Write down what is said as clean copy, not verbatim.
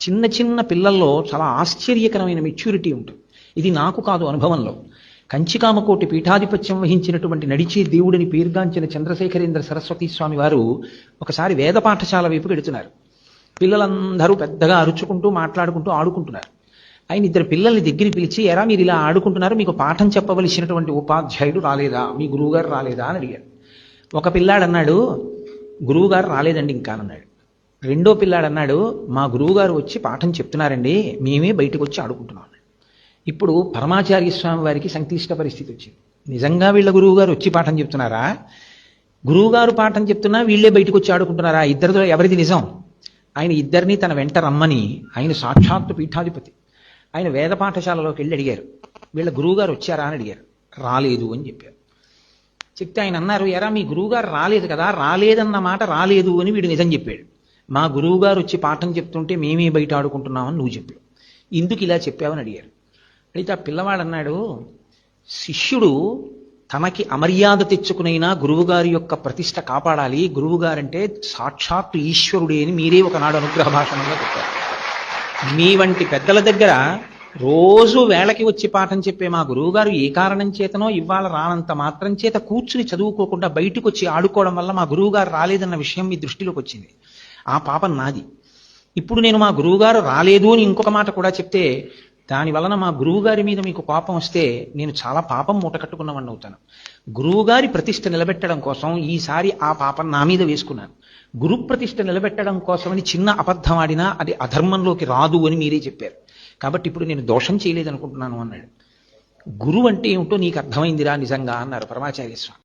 చిన్న చిన్న పిల్లల్లో చాలా ఆశ్చర్యకరమైన మెచ్యూరిటీ ఉంటుంది. ఇది నాకు కాదు, అనుభవంలో. కంచికామకోటి పీఠాధిపత్యం వహించినటువంటి నడిచే దేవుడిని పేర్గాంచిన చంద్రశేఖరేంద్ర సరస్వతి స్వామి వారు ఒకసారి వేద పాఠశాల వైపు వెడుతున్నారు. పిల్లలందరూ పెద్దగా అరుచుకుంటూ మాట్లాడుకుంటూ ఆడుకుంటున్నారు. ఆయన ఇద్దరు పిల్లల్ని దగ్గరికి పిలిచి, ఎరా మీరు ఇలా ఆడుకుంటున్నారు, మీకు పాఠం చెప్పవలసినటువంటి ఉపాధ్యాయుడు రాలేదా, మీ గురువుగారు రాలేదా అని అడిగారు. ఒక పిల్లాడు అన్నాడు, గురువుగారు రాలేదండి ఇంకా అన్నాడు. రెండో పిల్లాడు అన్నాడు, మా గురువుగారు వచ్చి పాఠం చెప్తున్నారండి, మేమే బయటకు వచ్చి ఆడుకుంటున్నాం. ఇప్పుడు పరమాచార్య స్వామి వారికి సంక్లిష్ట పరిస్థితి వచ్చింది. నిజంగా వీళ్ళ గురువుగారు వచ్చి పాఠం చెప్తున్నారా, గురువుగారు పాఠం చెప్తున్నా వీళ్ళే బయటకు వచ్చి ఆడుకుంటున్నారా, ఇద్దరితో ఎవరిది నిజం? ఆయన ఇద్దరిని తన వెంట రమ్మని, ఆయన సాక్షాత్తు పీఠాధిపతి, ఆయన వేద పాఠశాలలోకి వెళ్ళి అడిగారు, వీళ్ళ గురువుగారు వచ్చారా అని అడిగారు. రాలేదు అని చెప్పారు. చెప్తే ఆయన అన్నారు, ఎరా మీ గురువుగారు రాలేదు కదా, రాలేదన్న మాట రాలేదు అని వీడు నిజం చెప్పాడు. మా గురువుగారు వచ్చి పాఠం చెప్తుంటే మేమే బయట ఆడుకుంటున్నామని నువ్వు చెప్పావు, ఎందుకు ఇలా చెప్పావని అడిగారు. అయితే ఆ పిల్లవాడు అన్నాడు, శిష్యుడు తనకి అమర్యాద తెచ్చుకునైనా గురువుగారి యొక్క ప్రతిష్ట కాపాడాలి, గురువుగారంటే సాక్షాత్తు ఈశ్వరుడే అని మీరే ఒకనాడు అనుగ్రహ భాషణంగా చెప్పారు. మీ వంటి పెద్దల దగ్గర రోజు వేళకి వచ్చి పాఠం చెప్పే మా గురువుగారు ఏ కారణం చేతనో ఇవాళ రానంత మాత్రం చేత కూర్చుని చదువుకోకుండా బయటకు వచ్చి ఆడుకోవడం వల్ల మా గురువుగారు రాలేదన్న విషయం మీ దృష్టిలోకి వచ్చింది. ఆ పాపం నాది. ఇప్పుడు నేను మా గురువుగారు రాలేదు అని ఇంకొక మాట కూడా చెప్తే దాని వలన మా గురువుగారి మీద మీకు కోపం వస్తే నేను చాలా పాపం మూట కట్టుకున్నవాడిని అవుతాను. గురువుగారి ప్రతిష్ట నిలబెట్టడం కోసం ఈసారి ఆ పాపం నా మీద వేసుకున్నాను. గురు ప్రతిష్ట నిలబెట్టడం కోసమని చిన్న అబద్ధం ఆడినా అది అధర్మంలోకి రాదు అని మీరే చెప్పారు. కాబట్టి ఇప్పుడు నేను దోషం చేయలేదనుకుంటున్నాను అన్నాడు. గురువు అంటే ఏమిటో నీకు అర్థమైందిరా నిజంగా అన్నారు పరమాచార్య స్వామి.